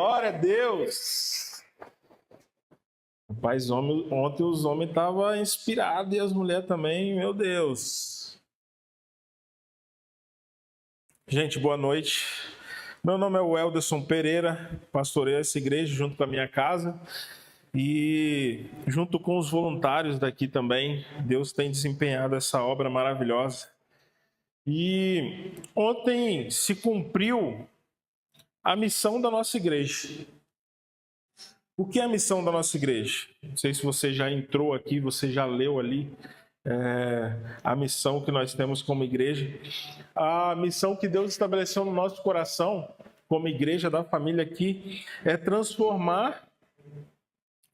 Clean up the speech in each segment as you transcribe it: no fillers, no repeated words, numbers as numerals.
Glória a Deus! Rapaz, ontem os homens estavam inspirados e as mulheres também, meu Deus! Gente, boa noite. Meu nome é Welderson Pereira, pastoreio essa igreja junto com a minha casa e junto com os voluntários daqui também. Deus tem desempenhado essa obra maravilhosa. E ontem se cumpriu a missão da nossa igreja. O que é a missão da nossa igreja? Não sei se você já entrou aqui, você já leu ali a missão que nós temos como igreja. A missão que Deus estabeleceu no nosso coração, como igreja da família aqui, é transformar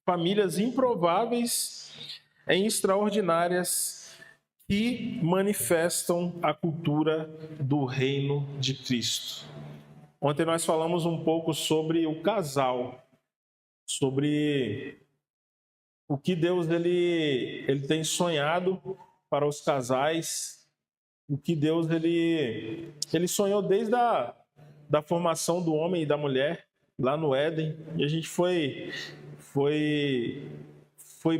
famílias improváveis em extraordinárias que manifestam a cultura do reino de Cristo. Ontem nós falamos um pouco sobre o casal, sobre o que Deus ele tem sonhado para os casais, o que Deus ele sonhou desde da formação do homem e da mulher lá no Éden. E a gente foi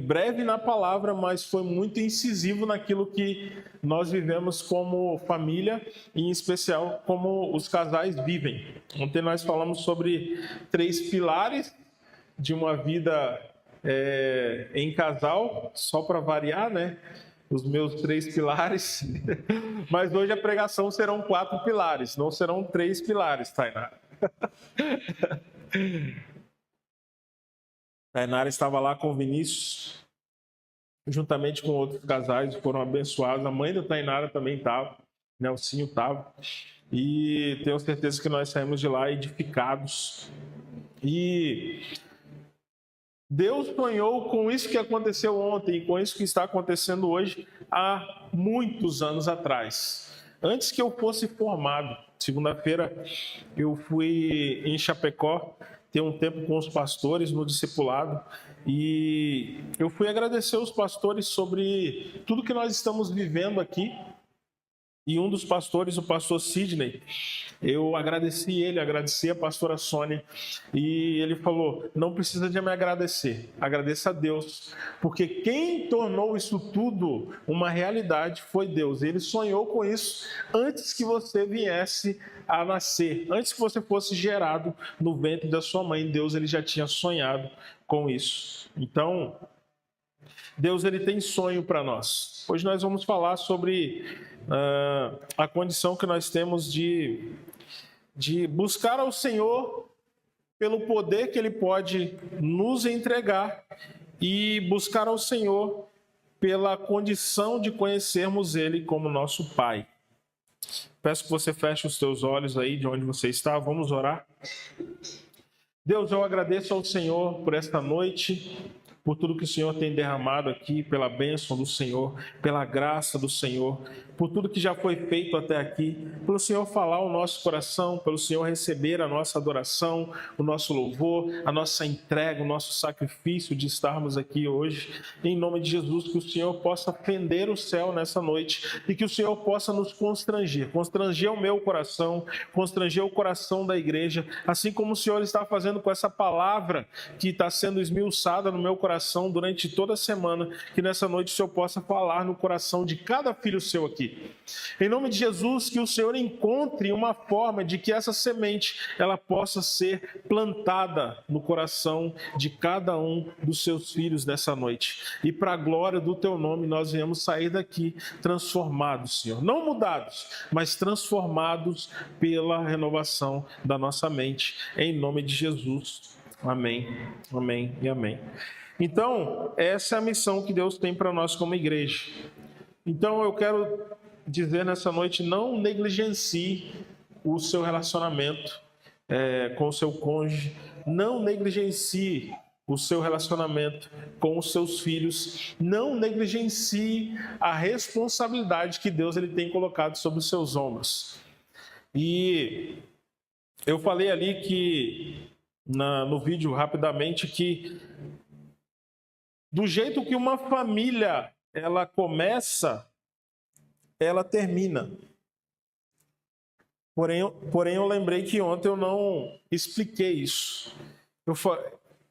breve na palavra, mas foi muito incisivo naquilo que nós vivemos como família e, em especial, como os casais vivem. Ontem nós falamos sobre 3 pilares de uma vida em casal, só para variar, né? Os meus 3 pilares. Mas hoje a pregação serão 4 pilares, não serão 3 pilares, Tainara. Tainara estava lá com o Vinícius, juntamente com outros casais, foram abençoados. A mãe da Tainara também estava, Nelsinho estava. E tenho certeza que nós saímos de lá edificados. E Deus sonhou com isso que aconteceu ontem e com isso que está acontecendo hoje há muitos anos atrás. Antes que eu fosse formado, segunda-feira eu fui em Chapecó ter um tempo com os pastores no discipulado e eu fui agradecer os pastores sobre tudo que nós estamos vivendo aqui. E um dos pastores, o pastor Sidney, eu agradeci a pastora Sônia, e ele falou: não precisa de me agradecer, agradeça a Deus, porque quem tornou isso tudo uma realidade foi Deus. Ele sonhou com isso antes que você viesse a nascer, antes que você fosse gerado no ventre da sua mãe. Deus ele já tinha sonhado com isso. Então, Deus ele tem sonho para nós. Hoje nós vamos falar sobre a condição que nós temos de buscar ao Senhor pelo poder que Ele pode nos entregar e buscar ao Senhor pela condição de conhecermos Ele como nosso Pai. Peço que você feche os teus olhos aí de onde você está. Vamos orar. Deus, eu agradeço ao Senhor por esta noite, por tudo que o Senhor tem derramado aqui, pela bênção do Senhor, pela graça do Senhor, por tudo que já foi feito até aqui, pelo Senhor falar o nosso coração, pelo Senhor receber a nossa adoração, o nosso louvor, a nossa entrega, o nosso sacrifício de estarmos aqui hoje. Em nome de Jesus, que o Senhor possa fender o céu nessa noite e que o Senhor possa nos constranger o meu coração, constranger o coração da igreja, assim como o Senhor está fazendo com essa palavra que está sendo esmiuçada no meu coração durante toda a semana, que nessa noite o Senhor possa falar no coração de cada filho seu aqui. Em nome de Jesus, que o Senhor encontre uma forma de que essa semente ela possa ser plantada no coração de cada um dos seus filhos nessa noite. E para a glória do teu nome nós viemos sair daqui transformados, Senhor. Não mudados, mas transformados pela renovação da nossa mente. Em nome de Jesus. Amém, amém e amém. Então, essa é a missão que Deus tem para nós como igreja. Então, eu quero dizer nessa noite, não negligencie o seu relacionamento com o seu cônjuge, não negligencie o seu relacionamento com os seus filhos, não negligencie a responsabilidade que Deus ele tem colocado sobre os seus ombros. E eu falei ali que, no vídeo rapidamente, que do jeito que uma família ela começa, ela termina. Porém, eu lembrei que ontem eu não expliquei isso.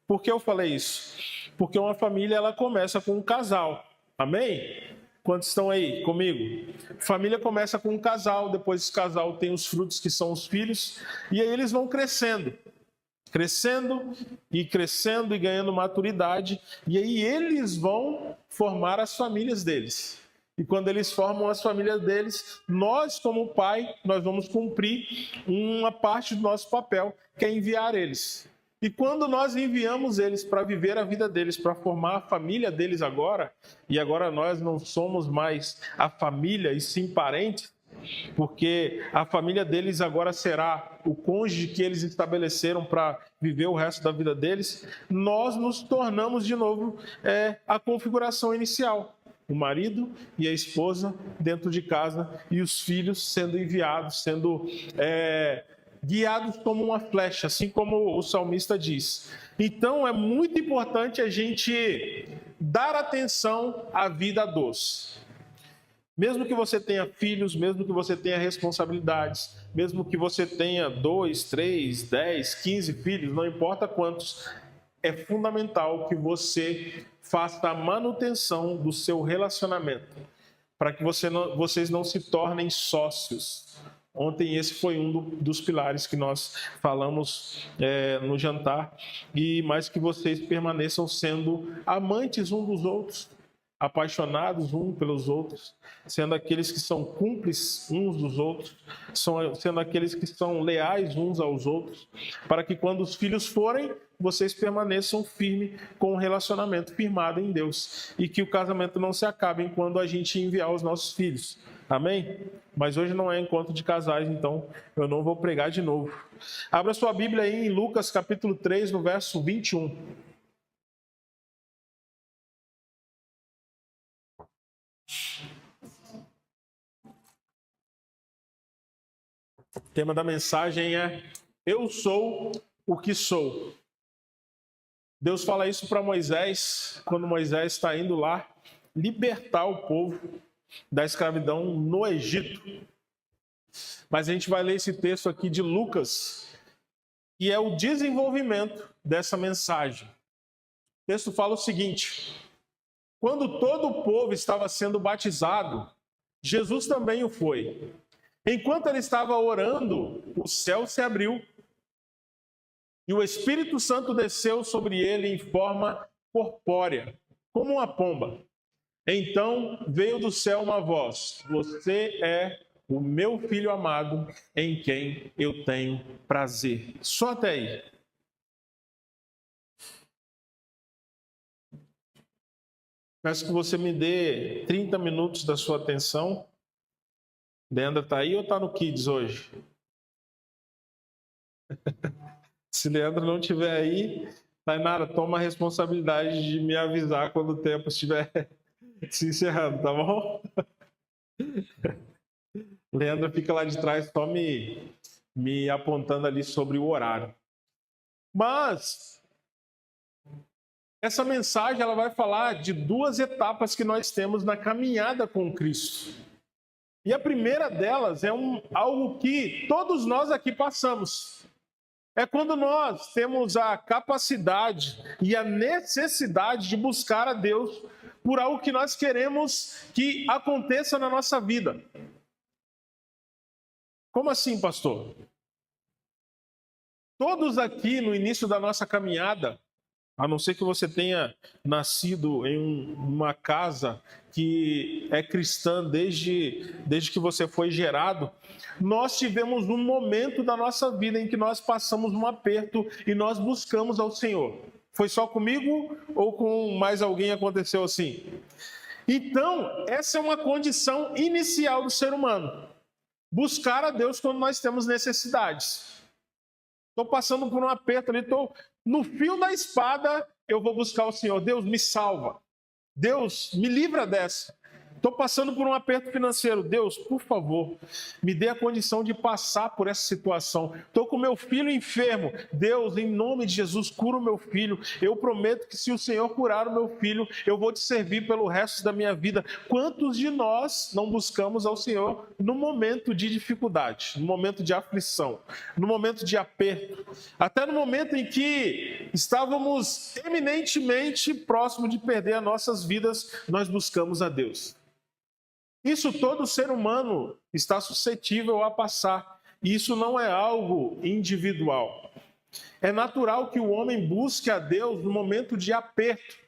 Por que eu falei isso? Porque uma família, ela começa com um casal. Amém? Quantos estão aí comigo? Família começa com um casal, depois esse casal tem os frutos que são os filhos, e aí eles vão crescendo e ganhando maturidade, e aí eles vão formar as famílias deles. E quando eles formam as famílias deles, nós, como pai, nós vamos cumprir uma parte do nosso papel, que é enviar eles. E quando nós enviamos eles para viver a vida deles, para formar a família deles agora, e agora nós não somos mais a família e sim parentes, porque a família deles agora será o cônjuge que eles estabeleceram para viver o resto da vida deles, nós nos tornamos de novo a configuração inicial. O marido e a esposa dentro de casa e os filhos sendo enviados, sendo guiados como uma flecha, assim como o salmista diz. Então é muito importante a gente dar atenção à vida dos. Mesmo que você tenha filhos, mesmo que você tenha responsabilidades, mesmo que você tenha 2, 3, 10, 15 filhos, não importa quantos, é fundamental que você faça a manutenção do seu relacionamento, para que vocês não se tornem sócios. Ontem esse foi um dos pilares que nós falamos no jantar, e mais que vocês permaneçam sendo amantes uns dos outros, apaixonados uns pelos outros, sendo aqueles que são cúmplices uns dos outros, sendo aqueles que são leais uns aos outros, para que quando os filhos forem, vocês permaneçam firmes com um relacionamento firmado em Deus, e que o casamento não se acabe quando a gente enviar os nossos filhos. Amém? Mas hoje não é encontro de casais, então eu não vou pregar de novo. Abra sua Bíblia aí em Lucas capítulo 3, no verso 21. O tema da mensagem é: Eu sou o que sou. Deus fala isso para Moisés, quando Moisés está indo lá libertar o povo da escravidão no Egito. Mas a gente vai ler esse texto aqui de Lucas, que é o desenvolvimento dessa mensagem. O texto fala o seguinte: quando todo o povo estava sendo batizado, Jesus também o foi. Enquanto ele estava orando, o céu se abriu e o Espírito Santo desceu sobre ele em forma corpórea, como uma pomba. Então veio do céu uma voz: Você é o meu filho amado, em quem eu tenho prazer. Só até aí. Peço que você me dê 30 minutos da sua atenção. Leandra está aí ou está no Kids hoje? Se Leandro não estiver aí, Tainara, toma a responsabilidade de me avisar quando o tempo estiver se encerrando, tá bom? Leandro fica lá de trás só me apontando ali sobre o horário. Mas essa mensagem ela vai falar de duas etapas que nós temos na caminhada com Cristo. E a primeira delas é algo que todos nós aqui passamos. É quando nós temos a capacidade e a necessidade de buscar a Deus por algo que nós queremos que aconteça na nossa vida. Como assim, pastor? Todos aqui no início da nossa caminhada, a não ser que você tenha nascido em uma casa que é cristã desde que você foi gerado, nós tivemos um momento da nossa vida em que nós passamos um aperto e nós buscamos ao Senhor. Foi só comigo ou com mais alguém aconteceu assim? Então, essa é uma condição inicial do ser humano. Buscar a Deus quando nós temos necessidades. Estou passando por um aperto ali, estou no fio da espada, eu vou buscar o Senhor. Deus, me salva. Deus, me livra dessa. Estou passando por um aperto financeiro. Deus, por favor, me dê a condição de passar por essa situação. Estou com meu filho enfermo. Deus, em nome de Jesus, cura o meu filho. Eu prometo que se o Senhor curar o meu filho, eu vou te servir pelo resto da minha vida. Quantos de nós não buscamos ao Senhor no momento de dificuldade, no momento de aflição, no momento de aperto, até no momento em que estávamos eminentemente próximos de perder as nossas vidas, nós buscamos a Deus. Isso todo ser humano está suscetível a passar. Isso não é algo individual. É natural que o homem busque a Deus no momento de aperto.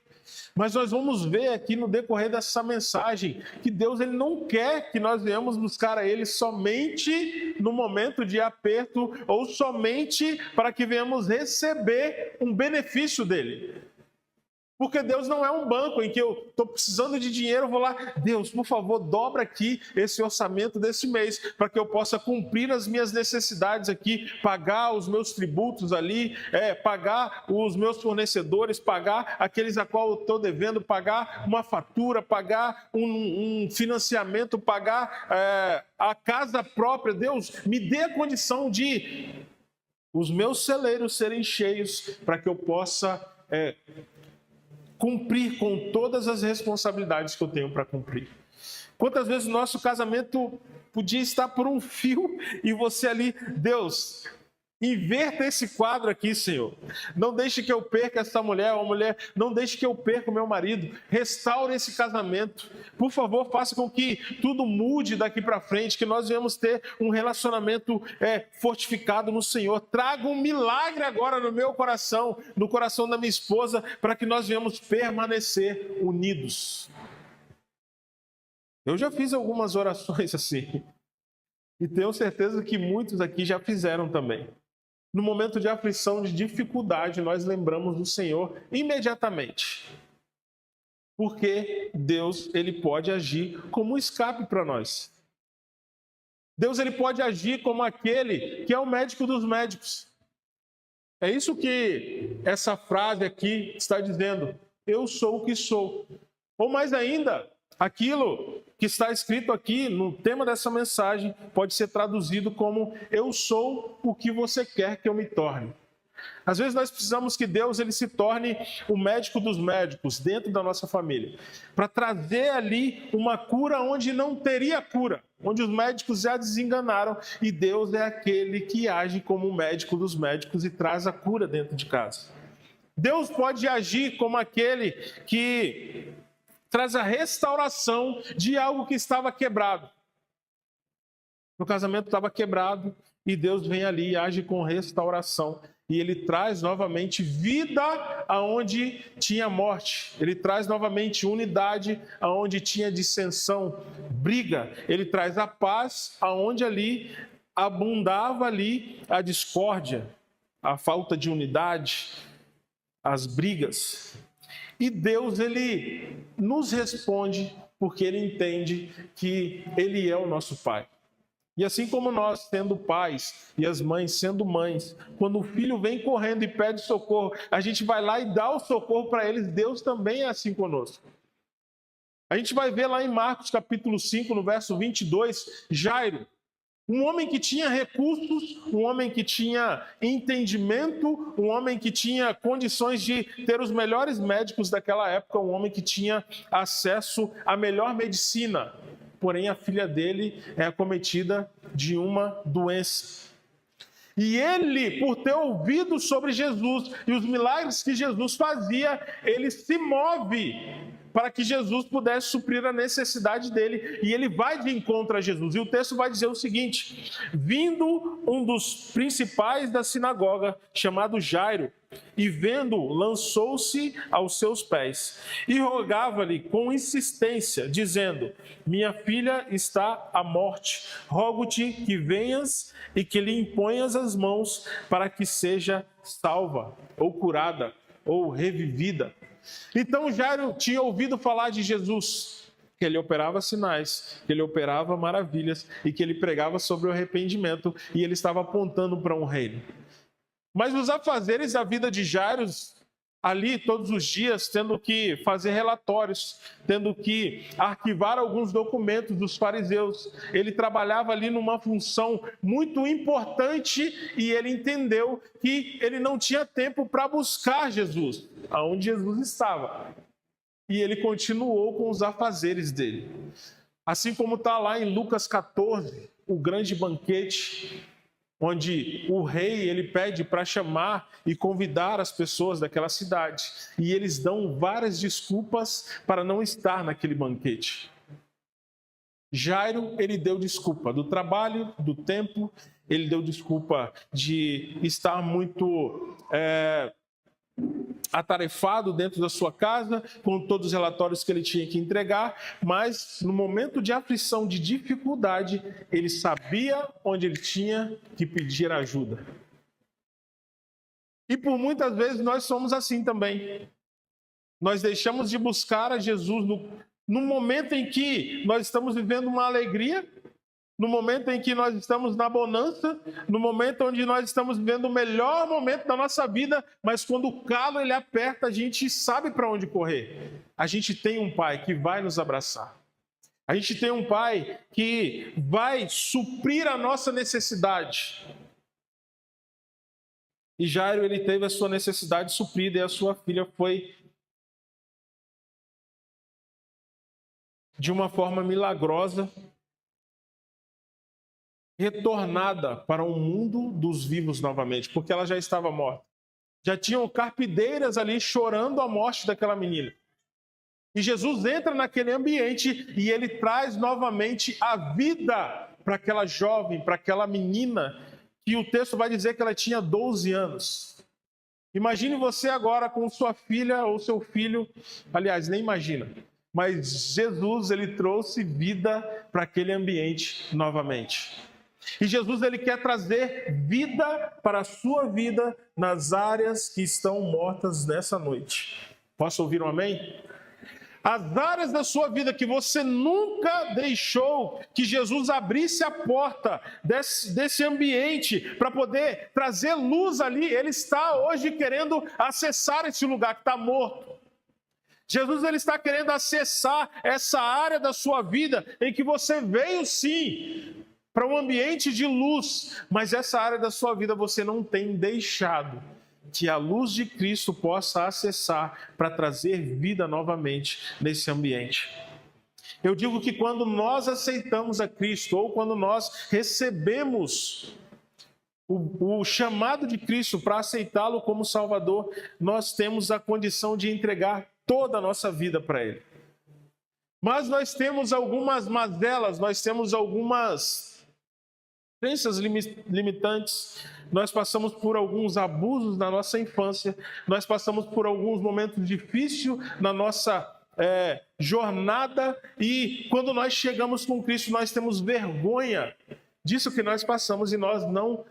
Mas nós vamos ver aqui no decorrer dessa mensagem que Deus ele não quer que nós venhamos buscar a Ele somente no momento de aperto ou somente para que venhamos receber um benefício dEle. Porque Deus não é um banco em que eu estou precisando de dinheiro, eu vou lá, Deus, por favor, dobra aqui esse orçamento desse mês, para que eu possa cumprir as minhas necessidades aqui, pagar os meus tributos ali, pagar os meus fornecedores, pagar aqueles a qual eu estou devendo, pagar uma fatura, pagar um financiamento, pagar a casa própria. Deus, me dê a condição de os meus celeiros serem cheios, para que eu possa cumprir com todas as responsabilidades que eu tenho para cumprir. Quantas vezes o nosso casamento podia estar por um fio e você ali, Deus, inverta esse quadro aqui, Senhor. Não deixe que eu perca essa mulher ou mulher, não deixe que eu perca o meu marido. Restaure esse casamento. Por favor, faça com que tudo mude daqui para frente, que nós venhamos ter um relacionamento fortificado no Senhor. Traga um milagre agora no meu coração, no coração da minha esposa, para que nós venhamos permanecer unidos. Eu já fiz algumas orações assim, e tenho certeza que muitos aqui já fizeram também. No momento de aflição, de dificuldade, nós lembramos do Senhor imediatamente. Porque Deus, ele pode agir como um escape para nós. Deus, ele pode agir como aquele que é o médico dos médicos. É isso que essa frase aqui está dizendo. Eu sou o que sou. Ou mais ainda, aquilo que está escrito aqui no tema dessa mensagem pode ser traduzido como eu sou o que você quer que eu me torne. Às vezes nós precisamos que Deus ele se torne o médico dos médicos dentro da nossa família, para trazer ali uma cura onde não teria cura, onde os médicos já desenganaram, e Deus é aquele que age como o médico dos médicos e traz a cura dentro de casa. Deus pode agir como aquele que traz a restauração de algo que estava quebrado. O casamento estava quebrado e Deus vem ali e age com restauração. E Ele traz novamente vida aonde tinha morte. Ele traz novamente unidade aonde tinha dissensão, briga. Ele traz a paz aonde ali abundava ali a discórdia, a falta de unidade, as brigas. E Deus, ele nos responde porque ele entende que ele é o nosso Pai. E assim como nós, sendo pais, e as mães sendo mães, quando o filho vem correndo e pede socorro, a gente vai lá e dá o socorro para eles, Deus também é assim conosco. A gente vai ver lá em Marcos capítulo 5, no verso 22, Jairo, um homem que tinha recursos, um homem que tinha entendimento, um homem que tinha condições de ter os melhores médicos daquela época, um homem que tinha acesso à melhor medicina. Porém, a filha dele é acometida de uma doença. E ele, por ter ouvido sobre Jesus e os milagres que Jesus fazia, ele se move para que Jesus pudesse suprir a necessidade dele. E ele vai de encontro a Jesus. E o texto vai dizer o seguinte: vindo um dos principais da sinagoga, chamado Jairo, e vendo, lançou-se aos seus pés e rogava-lhe com insistência, dizendo: minha filha está à morte, rogo-te que venhas e que lhe imponhas as mãos para que seja salva, ou curada, ou revivida. Então Jairo tinha ouvido falar de Jesus, que ele operava sinais, que ele operava maravilhas e que ele pregava sobre o arrependimento, e ele estava apontando para um reino. Mas os afazeres da vida de Jairo ali todos os dias, tendo que fazer relatórios, tendo que arquivar alguns documentos dos fariseus. Ele trabalhava ali numa função muito importante e ele entendeu que ele não tinha tempo para buscar Jesus, aonde Jesus estava. E ele continuou com os afazeres dele. Assim como está lá em Lucas 14, o grande banquete, onde o rei ele pede para chamar e convidar as pessoas daquela cidade. E eles dão várias desculpas para não estar naquele banquete. Jairo, ele deu desculpa do trabalho, do tempo, ele deu desculpa de estar muito atarefado dentro da sua casa, com todos os relatórios que ele tinha que entregar, mas no momento de aflição, de dificuldade, ele sabia onde ele tinha que pedir ajuda. E por muitas vezes nós somos assim também. Nós deixamos de buscar a Jesus no momento em que nós estamos vivendo uma alegria, no momento em que nós estamos na bonança, no momento onde nós estamos vivendo o melhor momento da nossa vida, mas quando o calo ele aperta, a gente sabe para onde correr. A gente tem um Pai que vai nos abraçar. A gente tem um Pai que vai suprir a nossa necessidade. E Jairo, ele teve a sua necessidade suprida e a sua filha foi de uma forma milagrosa retornada para o mundo dos vivos novamente, porque ela já estava morta. Já tinham carpideiras ali chorando a morte daquela menina. E Jesus entra naquele ambiente e ele traz novamente a vida para aquela jovem, para aquela menina, que o texto vai dizer que ela tinha 12 anos. Imagine você agora com sua filha ou seu filho, aliás, nem imagina, mas Jesus, ele trouxe vida para aquele ambiente novamente. E Jesus, ele quer trazer vida para a sua vida nas áreas que estão mortas nessa noite. Posso ouvir um amém? As áreas da sua vida que você nunca deixou que Jesus abrisse a porta desse ambiente para poder trazer luz ali, ele está hoje querendo acessar esse lugar que está morto. Jesus, ele está querendo acessar essa área da sua vida em que você veio sim para um ambiente de luz, mas essa área da sua vida você não tem deixado que a luz de Cristo possa acessar para trazer vida novamente nesse ambiente. Eu digo que quando nós aceitamos a Cristo, ou quando nós recebemos o chamado de Cristo para aceitá-lo como Salvador, nós temos a condição de entregar toda a nossa vida para Ele. Mas nós temos algumas mazelas, nós temos algumas crenças limitantes, nós passamos por alguns abusos na nossa infância, nós passamos por alguns momentos difíceis na nossa jornada, e quando nós chegamos com Cristo, nós temos vergonha disso que nós passamos e nós não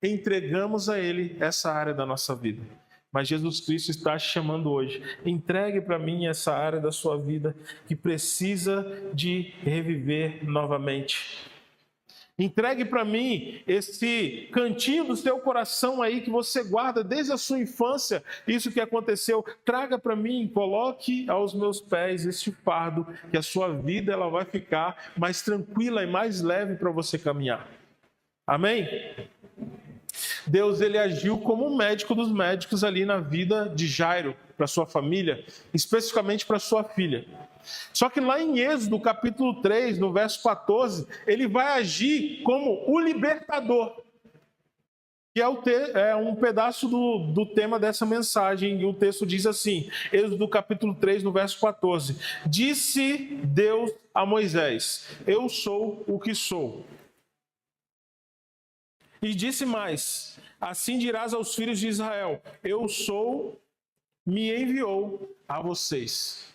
entregamos a Ele essa área da nossa vida. Mas Jesus Cristo está te chamando hoje. Entregue para mim essa área da sua vida que precisa de reviver novamente. Entregue para mim esse cantinho do seu coração aí que você guarda desde a sua infância, isso que aconteceu. Traga para mim, coloque aos meus pés este fardo, que a sua vida ela vai ficar mais tranquila e mais leve para você caminhar. Amém? Deus, ele agiu como um médico dos médicos ali na vida de Jairo, para sua família, especificamente para sua filha. Só que lá em Êxodo, capítulo 3, no verso 14, ele vai agir como o libertador. Que é um pedaço do tema dessa mensagem, e o texto diz assim, Êxodo capítulo 3, no verso 14. Disse Deus a Moisés, eu sou o que sou. E disse mais, assim dirás aos filhos de Israel, eu sou, me enviou a vocês.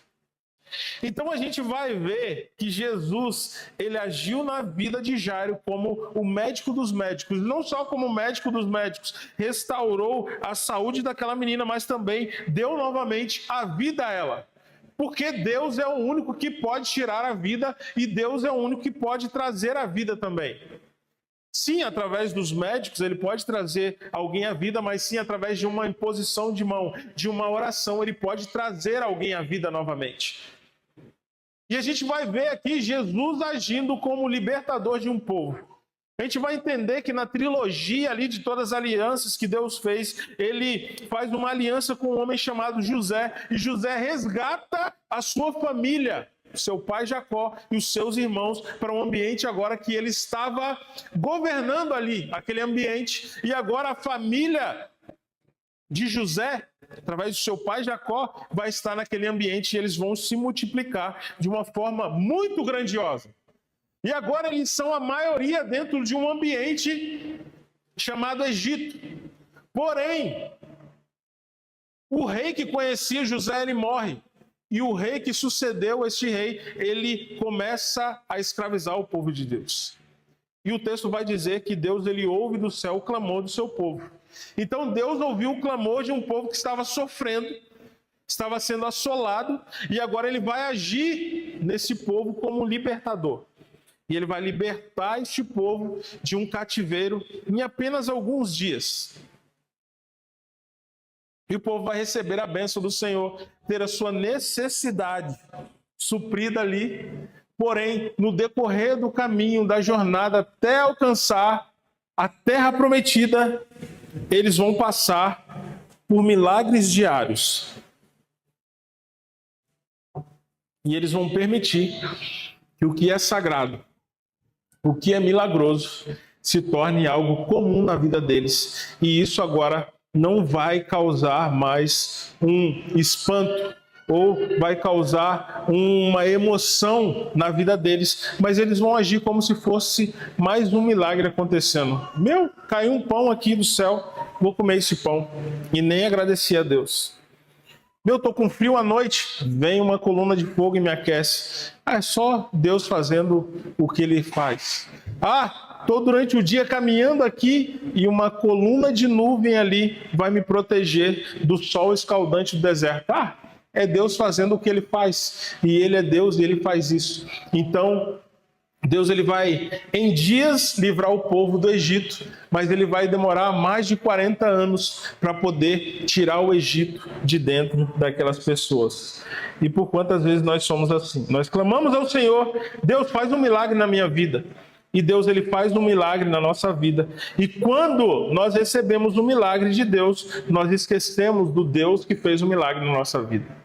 Então a gente vai ver que Jesus, ele agiu na vida de Jairo como o médico dos médicos, não só como o médico dos médicos, restaurou a saúde daquela menina, mas também deu novamente a vida a ela. Porque Deus é o único que pode tirar a vida e Deus é o único que pode trazer a vida também. Sim, através dos médicos, ele pode trazer alguém à vida, mas sim, através de uma imposição de mão, de uma oração, ele pode trazer alguém à vida novamente. E a gente vai ver aqui Jesus agindo como libertador de um povo. A gente vai entender que na trilogia ali de todas as alianças que Deus fez, ele faz uma aliança com um homem chamado José, e José resgata a sua família, seu pai Jacó e os seus irmãos, para um ambiente agora que ele estava governando ali, aquele ambiente, e agora a família de José, através do seu pai Jacó, vai estar naquele ambiente e eles vão se multiplicar de uma forma muito grandiosa. E agora eles são a maioria dentro de um ambiente chamado Egito. Porém, o rei que conhecia José, ele morre. E o rei que sucedeu este rei, ele começa a escravizar o povo de Deus. E o texto vai dizer que Deus, ele ouve do céu o clamor do seu povo. Então Deus ouviu o clamor de um povo que estava sofrendo, estava sendo assolado, e agora ele vai agir nesse povo como um libertador. E ele vai libertar este povo de um cativeiro em apenas alguns dias. E o povo vai receber a bênção do Senhor, ter a sua necessidade suprida ali. Porém, no decorrer do caminho, da jornada, até alcançar a terra prometida, eles vão passar por milagres diários. E eles vão permitir que o que é sagrado, o que é milagroso, se torne algo comum na vida deles. E isso agora não vai causar mais um espanto ou vai causar uma emoção na vida deles, mas eles vão agir como se fosse mais um milagre acontecendo. Caiu um pão aqui do céu, vou comer esse pão. E nem agradeci a Deus. Estou com frio à noite, vem uma coluna de fogo e me aquece. É só Deus fazendo o que Ele faz. Estou durante o dia caminhando aqui e uma coluna de nuvem ali vai me proteger do sol escaldante do deserto. É Deus fazendo o que Ele faz. E Ele é Deus e Ele faz isso. Então, Deus ele vai em dias livrar o povo do Egito, mas ele vai demorar mais de 40 anos para poder tirar o Egito de dentro daquelas pessoas. E por quantas vezes nós somos assim? Nós clamamos ao Senhor, Deus faz um milagre na minha vida. E Deus ele faz um milagre na nossa vida. E quando nós recebemos o milagre de Deus, nós esquecemos do Deus que fez o milagre na nossa vida.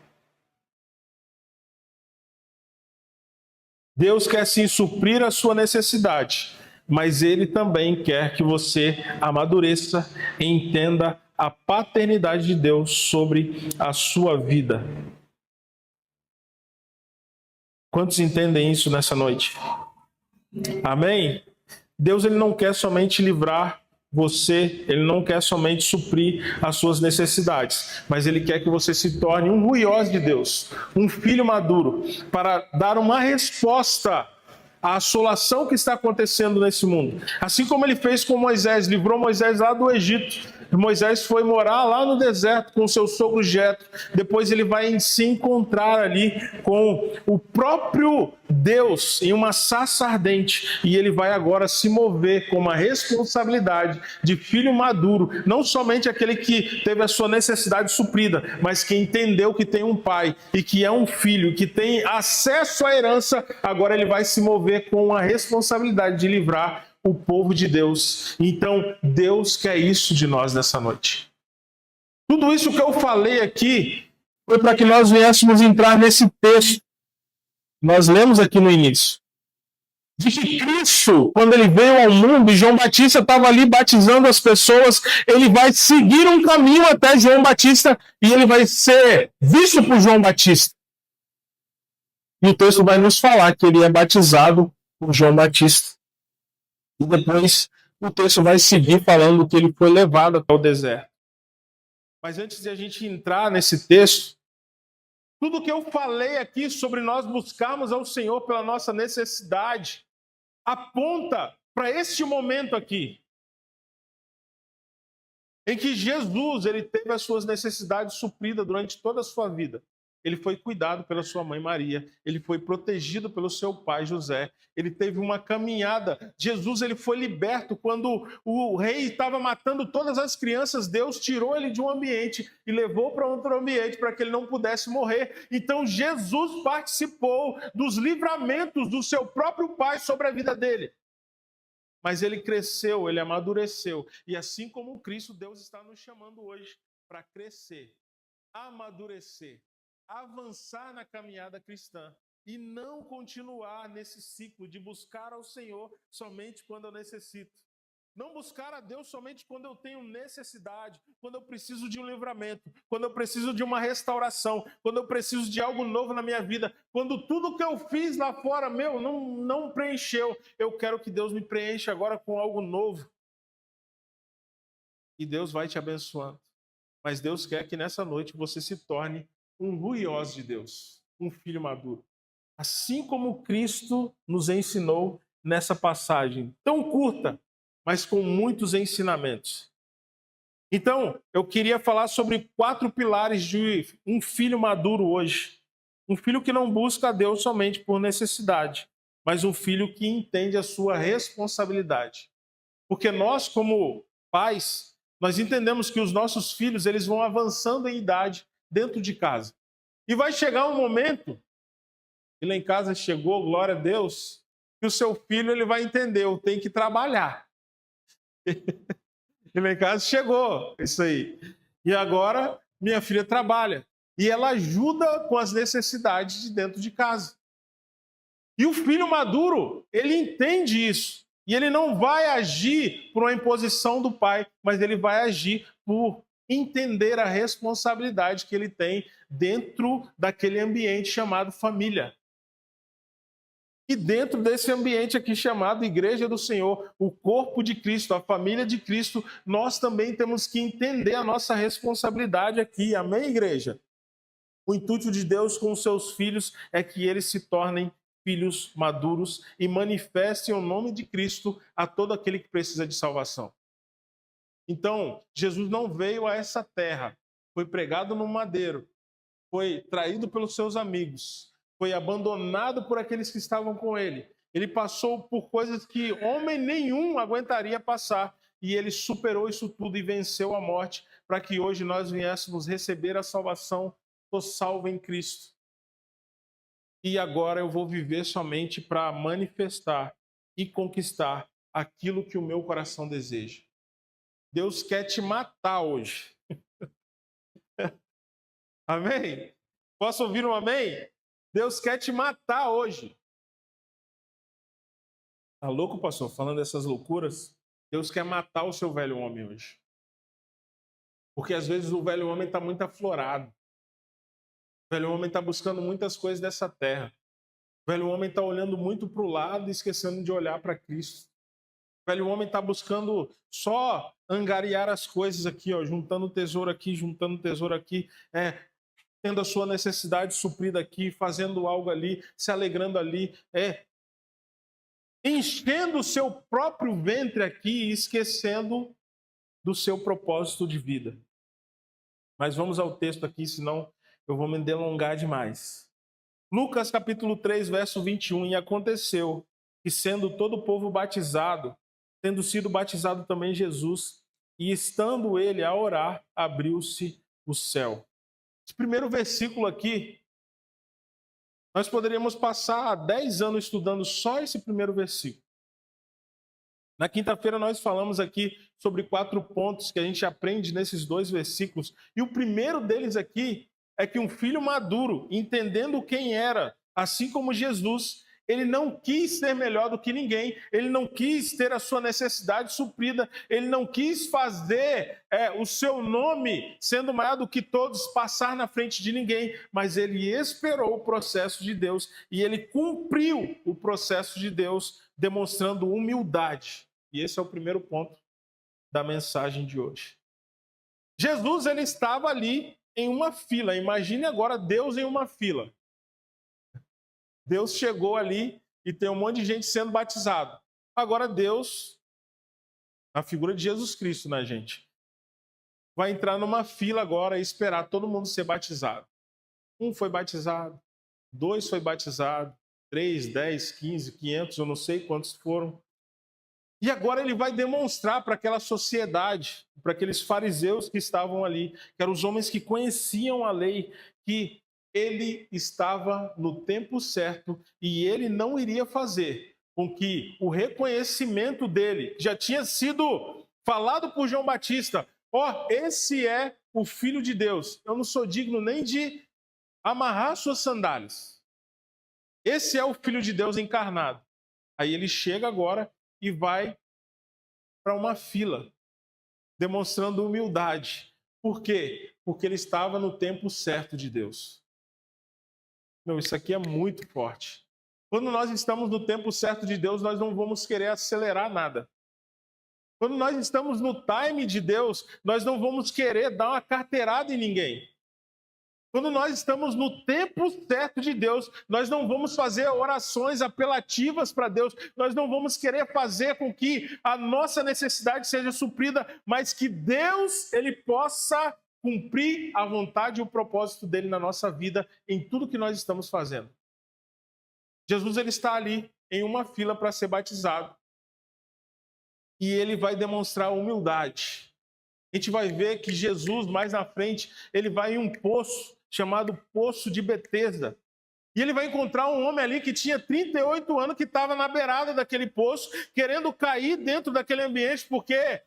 Deus quer sim suprir a sua necessidade, mas Ele também quer que você amadureça e entenda a paternidade de Deus sobre a sua vida. Quantos entendem isso nessa noite? Amém? Deus ele não quer somente livrar você, Ele não quer somente suprir as suas necessidades, mas Ele quer que você se torne um ruiós de Deus, um filho maduro, para dar uma resposta à assolação que está acontecendo nesse mundo. Assim como Ele fez com Moisés, livrou Moisés lá do Egito. Moisés foi morar lá no deserto com seu sogro Jetro. Depois ele vai se encontrar ali com o próprio Deus em uma sarça ardente. E ele vai agora se mover com uma responsabilidade de filho maduro. Não somente aquele que teve a sua necessidade suprida, mas que entendeu que tem um pai e que é um filho, que tem acesso à herança. Agora ele vai se mover com a responsabilidade de livrar o povo de Deus. Então, Deus quer isso de nós nessa noite. Tudo isso que eu falei aqui foi para que nós viéssemos entrar nesse texto. Nós lemos aqui no início. De que Cristo, quando ele veio ao mundo e João Batista estava ali batizando as pessoas, ele vai seguir um caminho até João Batista e ele vai ser visto por João Batista. E o texto vai nos falar que ele é batizado por João Batista. E depois o texto vai seguir falando que ele foi levado até o deserto. Mas antes de a gente entrar nesse texto, tudo que eu falei aqui sobre nós buscarmos ao Senhor pela nossa necessidade, aponta para este momento aqui, em que Jesus ele teve as suas necessidades supridas durante toda a sua vida. ele foi cuidado pela sua mãe Maria, ele foi protegido pelo seu pai José, ele teve uma caminhada. Jesus, ele foi liberto quando o rei estava matando todas as crianças. Deus tirou ele de um ambiente e levou para outro ambiente para que ele não pudesse morrer. Então Jesus participou dos livramentos do seu próprio pai sobre a vida dele. Mas ele cresceu, ele amadureceu. E assim como Cristo, Deus está nos chamando hoje para crescer, amadurecer, avançar na caminhada cristã e não continuar nesse ciclo de buscar ao Senhor somente quando eu necessito. Não buscar a Deus somente quando eu tenho necessidade, quando eu preciso de um livramento, quando eu preciso de uma restauração, quando eu preciso de algo novo na minha vida, quando tudo que eu fiz lá fora, não preencheu. Eu quero que Deus me preencha agora com algo novo. E Deus vai te abençoando. Mas Deus quer que nessa noite você se torne um ruiós de Deus, um filho maduro. Assim como Cristo nos ensinou nessa passagem tão curta, mas com muitos ensinamentos. Então, eu queria falar sobre 4 pilares de um filho maduro hoje. Um filho que não busca a Deus somente por necessidade, mas um filho que entende a sua responsabilidade. Porque nós, como pais, nós entendemos que os nossos filhos eles vão avançando em idade dentro de casa. E vai chegar um momento, e lá em casa chegou, glória a Deus, que o seu filho ele vai entender, eu tenho que trabalhar. E lá em casa chegou isso aí. E agora minha filha trabalha. E ela ajuda com as necessidades de dentro de casa. E o filho maduro, ele entende isso. E ele não vai agir por uma imposição do pai, mas ele vai agir por entender a responsabilidade que ele tem dentro daquele ambiente chamado família. E dentro desse ambiente aqui chamado Igreja do Senhor, o corpo de Cristo, a família de Cristo, nós também temos que entender a nossa responsabilidade aqui. Amém, igreja? O intuito de Deus com os seus filhos é que eles se tornem filhos maduros e manifestem o nome de Cristo a todo aquele que precisa de salvação. Então, Jesus não veio a essa terra, foi pregado no madeiro, foi traído pelos seus amigos, foi abandonado por aqueles que estavam com ele. Ele passou por coisas que homem nenhum aguentaria passar. E ele superou isso tudo e venceu a morte para que hoje nós viéssemos receber a salvação. Estou salvo em Cristo. E agora eu vou viver somente para manifestar e conquistar aquilo que o meu coração deseja. Deus quer te matar hoje. Amém? Posso ouvir um amém? Deus quer te matar hoje. Tá louco, pastor? Falando dessas loucuras? Deus quer matar o seu velho homem hoje. Porque às vezes o velho homem está muito aflorado. O velho homem está buscando muitas coisas dessa terra. O velho homem está olhando muito para o lado e esquecendo de olhar para Cristo. O velho homem está buscando só angariar as coisas aqui, ó, juntando tesouro aqui, tendo a sua necessidade suprida aqui, fazendo algo ali, se alegrando ali, enchendo o seu próprio ventre aqui e esquecendo do seu propósito de vida. Mas vamos ao texto aqui, senão eu vou me delongar demais. Lucas capítulo 3, verso 21, e aconteceu que sendo todo o povo batizado, tendo sido batizado também Jesus, e estando ele a orar, abriu-se o céu. Esse primeiro versículo aqui, nós poderíamos passar 10 anos estudando só esse primeiro versículo. Na quinta-feira nós falamos aqui sobre 4 pontos que a gente aprende nesses 2 versículos. E o primeiro deles aqui é que um filho maduro, entendendo quem era, assim como Jesus, ele não quis ser melhor do que ninguém, ele não quis ter a sua necessidade suprida, ele não quis fazer o seu nome sendo maior do que todos, passar na frente de ninguém, mas ele esperou o processo de Deus e ele cumpriu o processo de Deus, demonstrando humildade. E esse é o primeiro ponto da mensagem de hoje. Jesus, ele estava ali em uma fila. Imagine agora Deus em uma fila. Deus chegou ali e tem um monte de gente sendo batizado. Agora Deus, na figura de Jesus Cristo, né, gente? Vai entrar numa fila agora e esperar todo mundo ser batizado. Um foi batizado, 2 foi batizado, 3, 10, 15, 500, eu não sei quantos foram. E agora ele vai demonstrar para aquela sociedade, para aqueles fariseus que estavam ali, que eram os homens que conheciam a lei, que ele estava no tempo certo e ele não iria fazer com que o reconhecimento dele, que já tinha sido falado por João Batista, esse é o Filho de Deus, eu não sou digno nem de amarrar suas sandálias. Esse é o Filho de Deus encarnado. Aí ele chega agora e vai para uma fila, demonstrando humildade. Por quê? Porque ele estava no tempo certo de Deus. Meu, isso aqui é muito forte. Quando nós estamos no tempo certo de Deus, nós não vamos querer acelerar nada. Quando nós estamos no time de Deus, nós não vamos querer dar uma carteirada em ninguém. Quando nós estamos no tempo certo de Deus, nós não vamos fazer orações apelativas para Deus, nós não vamos querer fazer com que a nossa necessidade seja suprida, mas que Deus ele possa cumprir a vontade e o propósito dele na nossa vida, em tudo que nós estamos fazendo. Jesus ele está ali em uma fila para ser batizado. E ele vai demonstrar humildade. A gente vai ver que Jesus, mais na frente, ele vai em um poço chamado Poço de Betesda. E ele vai encontrar um homem ali que tinha 38 anos, que estava na beirada daquele poço, querendo cair dentro daquele ambiente, porque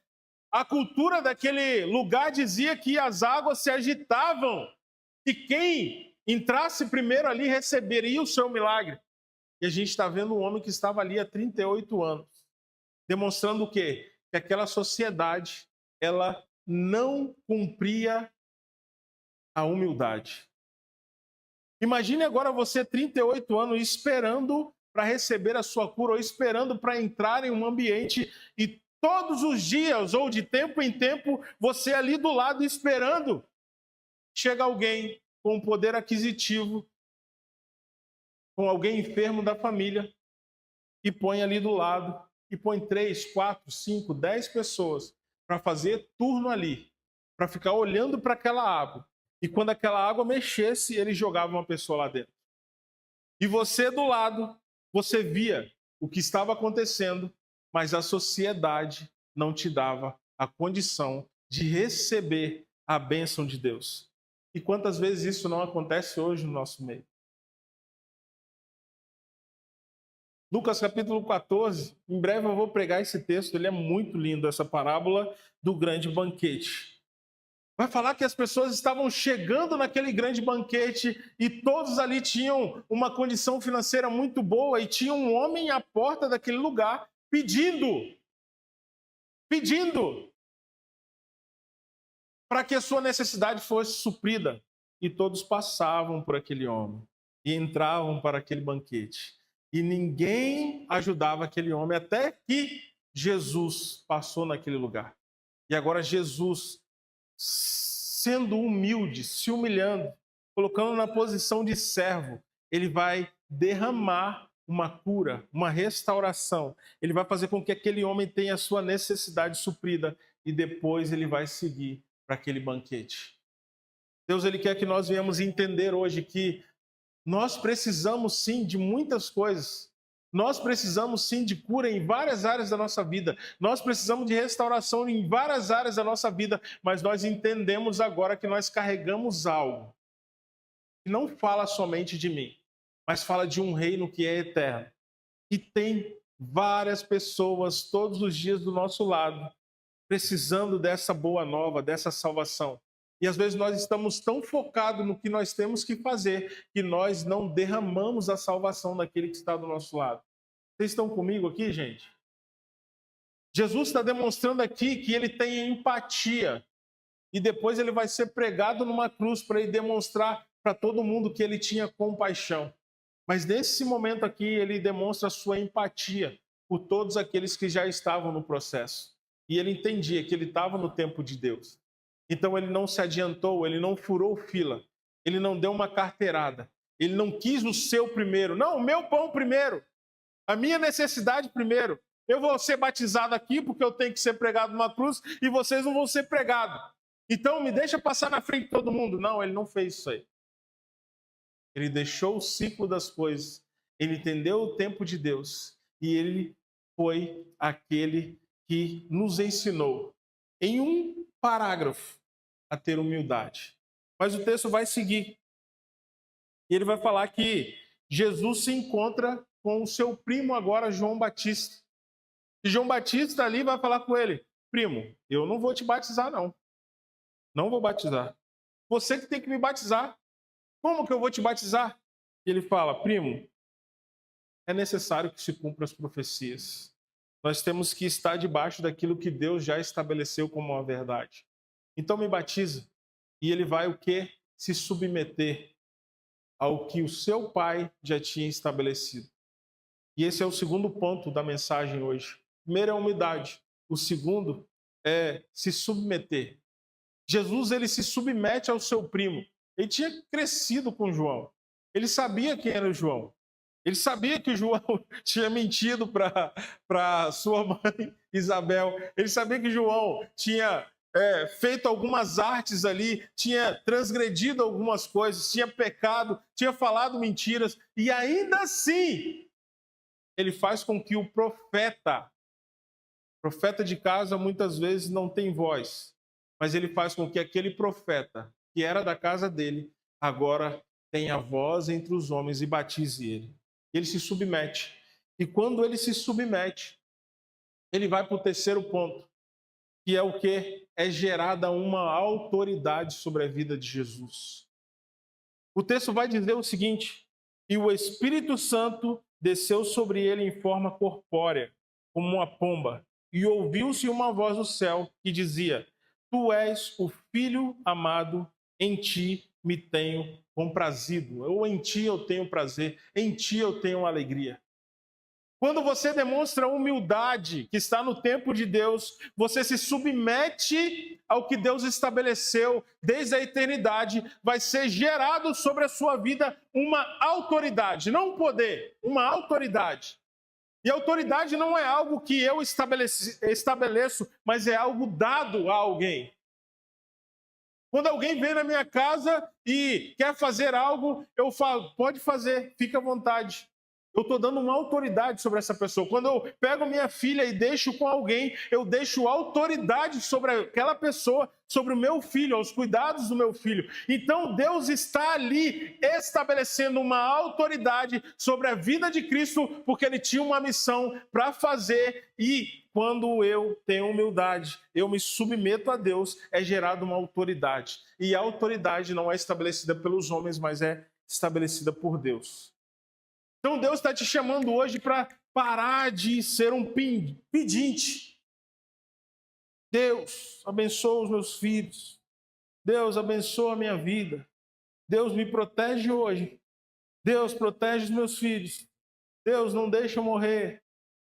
a cultura daquele lugar dizia que as águas se agitavam e quem entrasse primeiro ali receberia o seu milagre. E a gente está vendo um homem que estava ali há 38 anos, demonstrando o quê? Que aquela sociedade, ela não cumpria a humildade. Imagine agora você, 38 anos, esperando para receber a sua cura, ou esperando para entrar em um ambiente, e todos os dias, ou de tempo em tempo, você ali do lado esperando. Chega alguém com poder aquisitivo, com alguém enfermo da família, e põe ali do lado, e põe 3, 4, 5, 10 pessoas para fazer turno ali, para ficar olhando para aquela água. E quando aquela água mexesse, ele jogava uma pessoa lá dentro. E você do lado, você via o que estava acontecendo, mas a sociedade não te dava a condição de receber a bênção de Deus. E quantas vezes isso não acontece hoje no nosso meio? Lucas capítulo 14, em breve eu vou pregar esse texto, ele é muito lindo, essa parábola do grande banquete. Vai falar que as pessoas estavam chegando naquele grande banquete e todos ali tinham uma condição financeira muito boa e tinha um homem à porta daquele lugar pedindo para que a sua necessidade fosse suprida. E todos passavam por aquele homem e entravam para aquele banquete. E ninguém ajudava aquele homem até que Jesus passou naquele lugar. E agora Jesus, sendo humilde, se humilhando, colocando na posição de servo, ele vai derramar uma cura, uma restauração. Ele vai fazer com que aquele homem tenha a sua necessidade suprida e depois ele vai seguir para aquele banquete. Deus ele quer que nós venhamos entender hoje que nós precisamos sim de muitas coisas. Nós precisamos sim de cura em várias áreas da nossa vida. Nós precisamos de restauração em várias áreas da nossa vida. Mas nós entendemos agora que nós carregamos algo que não fala somente de mim, mas fala de um reino que é eterno. E tem várias pessoas todos os dias do nosso lado precisando dessa boa nova, dessa salvação. E às vezes nós estamos tão focados no que nós temos que fazer que nós não derramamos a salvação daquele que está do nosso lado. Vocês estão comigo aqui, gente? Jesus está demonstrando aqui que ele tem empatia. E depois ele vai ser pregado numa cruz para ele demonstrar para todo mundo que ele tinha compaixão. Mas nesse momento aqui ele demonstra a sua empatia por todos aqueles que já estavam no processo. E ele entendia que ele estava no tempo de Deus. Então ele não se adiantou, ele não furou fila, ele não deu uma carteirada, ele não quis o seu primeiro. Não, o meu pão primeiro, a minha necessidade primeiro. Eu vou ser batizado aqui porque eu tenho que ser pregado numa cruz e vocês não vão ser pregados. Então me deixa passar na frente de todo mundo. Não, ele não fez isso aí. Ele deixou o ciclo das coisas, ele entendeu o tempo de Deus e ele foi aquele que nos ensinou, em um parágrafo, a ter humildade. Mas o texto vai seguir. E ele vai falar que Jesus se encontra com o seu primo agora, João Batista. E João Batista ali vai falar com ele: primo, eu não vou te batizar, não. Não vou batizar. Você que tem que me batizar. Como que eu vou te batizar? E ele fala: primo, é necessário que se cumpra as profecias. Nós temos que estar debaixo daquilo que Deus já estabeleceu como uma verdade. Então me batiza. E ele vai o quê? Se submeter ao que o seu pai já tinha estabelecido. E esse é o segundo ponto da mensagem hoje. O primeiro é a humildade. O segundo é se submeter. Jesus, ele se submete ao seu primo. Ele tinha crescido com João. Ele sabia quem era o João. Ele sabia que o João tinha mentido para sua mãe Isabel. Ele sabia que João tinha feito algumas artes ali, tinha transgredido algumas coisas, tinha pecado, tinha falado mentiras. E ainda assim, ele faz com que o profeta de casa muitas vezes não tem voz, mas ele faz com que aquele profeta que era da casa dele agora tenha voz entre os homens e batize ele. Ele se submete. E quando ele se submete, ele vai para o terceiro ponto, que é o quê? É gerada uma autoridade sobre a vida de Jesus. O texto vai dizer o seguinte: e o Espírito Santo desceu sobre ele em forma corpórea, como uma pomba, e ouviu-se uma voz do céu que dizia: tu és o Filho amado, em ti me tenho comprazido. Ou em ti eu tenho prazer, em ti eu tenho alegria. Quando você demonstra humildade, que está no tempo de Deus, você se submete ao que Deus estabeleceu desde a eternidade, vai ser gerado sobre a sua vida uma autoridade, não um poder, uma autoridade. E autoridade não é algo que eu estabeleço, mas é algo dado a alguém. Quando alguém vem na minha casa e quer fazer algo, eu falo: pode fazer, fica à vontade. Eu estou dando uma autoridade sobre essa pessoa. Quando eu pego minha filha e deixo com alguém, eu deixo autoridade sobre aquela pessoa, sobre o meu filho, aos cuidados do meu filho. Então Deus está ali estabelecendo uma autoridade sobre a vida de Cristo, porque Ele tinha uma missão para fazer. E quando eu tenho humildade, eu me submeto a Deus, é gerada uma autoridade. E a autoridade não é estabelecida pelos homens, mas é estabelecida por Deus. Então Deus está te chamando hoje para parar de ser um pedinte. Deus, abençoa os meus filhos. Deus, abençoa a minha vida. Deus, me protege hoje. Deus, protege os meus filhos. Deus, não deixa eu morrer.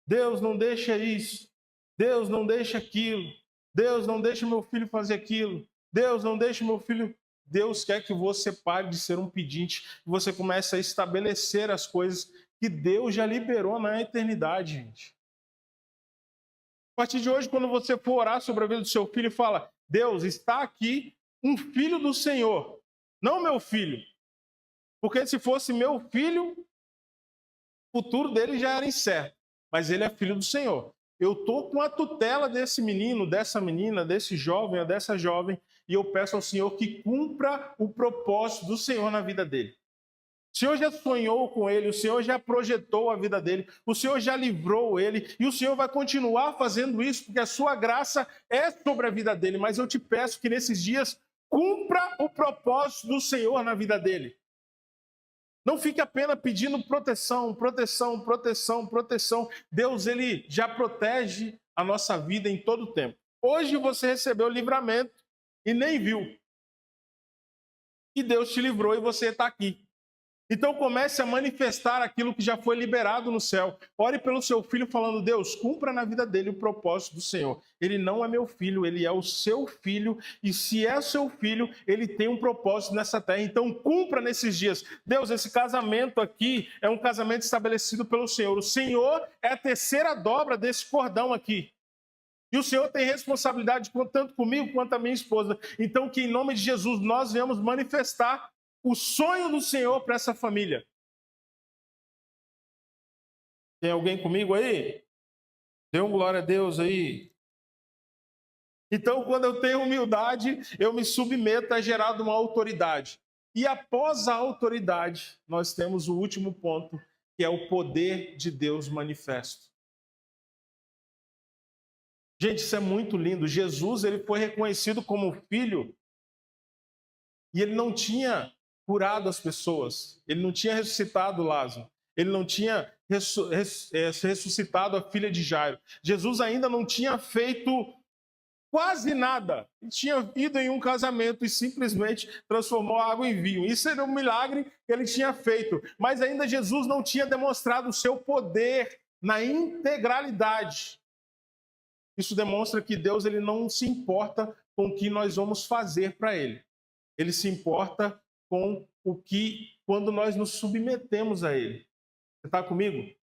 Deus, não deixa isso. Deus, não deixa aquilo. Deus, não deixa meu filho fazer aquilo. Deus, não deixa meu filho... Deus quer que você pare de ser um pedinte e você comece a estabelecer as coisas que Deus já liberou na eternidade, gente. A partir de hoje, quando você for orar sobre a vida do seu filho, fala: Deus, está aqui um filho do Senhor, não meu filho. Porque se fosse meu filho, o futuro dele já era incerto. Mas ele é filho do Senhor. Eu estou com a tutela desse menino, dessa menina, desse jovem ou dessa jovem, e eu peço ao Senhor que cumpra o propósito do Senhor na vida dele. O Senhor já sonhou com ele, o Senhor já projetou a vida dele, o Senhor já livrou ele, e o Senhor vai continuar fazendo isso, porque a sua graça é sobre a vida dele. Mas eu te peço que nesses dias cumpra o propósito do Senhor na vida dele. Não fique apenas pedindo proteção, proteção, proteção, proteção. Deus, ele já protege a nossa vida em todo o tempo. Hoje você recebeu livramento e nem viu. E Deus te livrou e você está aqui. Então comece a manifestar aquilo que já foi liberado no céu. Ore pelo seu filho falando: Deus, cumpra na vida dele o propósito do Senhor. Ele não é meu filho, ele é o seu filho. E se é seu filho, ele tem um propósito nessa terra. Então cumpra nesses dias. Deus, esse casamento aqui é um casamento estabelecido pelo Senhor. O Senhor é a terceira dobra desse cordão aqui. E o Senhor tem responsabilidade tanto comigo quanto a minha esposa. Então que em nome de Jesus nós venhamos manifestar o sonho do Senhor para essa família. Tem alguém comigo aí? Dê um glória a Deus aí. Então, quando eu tenho humildade, eu me submeto a gerar uma autoridade. E após a autoridade, nós temos o último ponto, que é o poder de Deus manifesto. Gente, isso é muito lindo. Jesus, ele foi reconhecido como filho e ele não tinha curado as pessoas. Ele não tinha ressuscitado Lázaro. Ele não tinha ressuscitado a filha de Jairo. Jesus ainda não tinha feito quase nada. Ele tinha ido em um casamento e simplesmente transformou a água em vinho. Isso era um milagre que ele tinha feito. Mas ainda Jesus não tinha demonstrado o seu poder na integralidade. Isso demonstra que Deus ele não se importa com o que nós vamos fazer para Ele. Ele se importa com o que, quando nós nos submetemos a Ele. Você está comigo?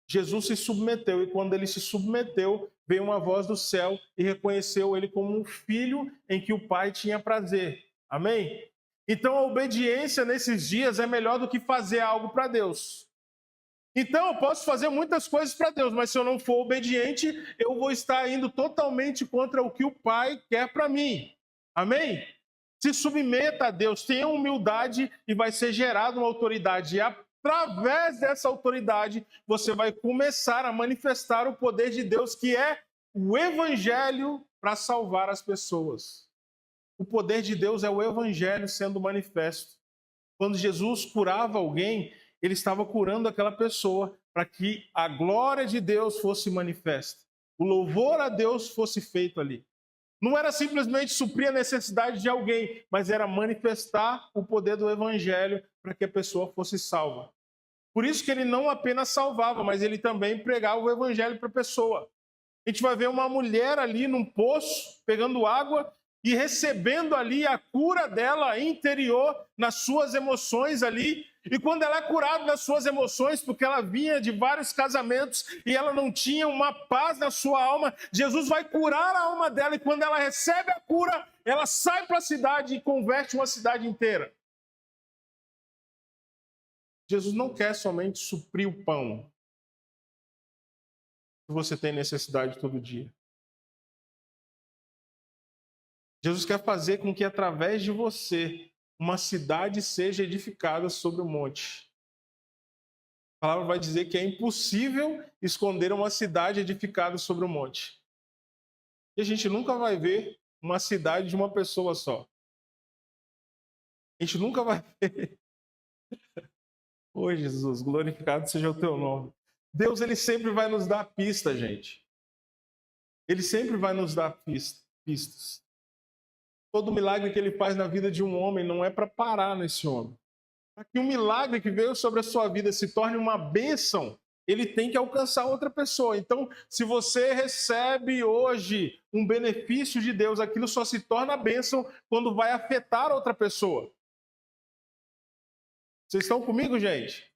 Jesus se submeteu, e quando ele se submeteu, veio uma voz do céu e reconheceu ele como um filho em que o Pai tinha prazer. Amém? Então a obediência nesses dias é melhor do que fazer algo para Deus. Então eu posso fazer muitas coisas para Deus, mas se eu não for obediente, eu vou estar indo totalmente contra o que o Pai quer para mim. Amém? Se submeta a Deus, tenha humildade e vai ser gerada uma autoridade. E através dessa autoridade, você vai começar a manifestar o poder de Deus, que é o Evangelho para salvar as pessoas. O poder de Deus é o Evangelho sendo manifesto. Quando Jesus curava alguém, ele estava curando aquela pessoa para que a glória de Deus fosse manifesta. O louvor a Deus fosse feito ali. Não era simplesmente suprir a necessidade de alguém, mas era manifestar o poder do Evangelho para que a pessoa fosse salva. Por isso que ele não apenas salvava, mas ele também pregava o Evangelho para a pessoa. A gente vai ver uma mulher ali num poço, pegando água e recebendo ali a cura dela interior, nas suas emoções ali. E quando ela é curada das suas emoções, porque ela vinha de vários casamentos e ela não tinha uma paz na sua alma, Jesus vai curar a alma dela, e quando ela recebe a cura, ela sai para a cidade e converte uma cidade inteira. Jesus não quer somente suprir o pão que você tem necessidade todo dia. Jesus quer fazer com que, através de você, uma cidade seja edificada sobre o monte. A palavra vai dizer que é impossível esconder uma cidade edificada sobre o monte. E a gente nunca vai ver uma cidade de uma pessoa só. A gente nunca vai ver. Ô Jesus, glorificado seja o teu nome. Deus, ele sempre vai nos dar pista, gente. Ele sempre vai nos dar pistas. Todo milagre que ele faz na vida de um homem não é para parar nesse homem. Para que um milagre que veio sobre a sua vida se torne uma bênção, ele tem que alcançar outra pessoa. Então, se você recebe hoje um benefício de Deus, aquilo só se torna bênção quando vai afetar outra pessoa. Vocês estão comigo, gente?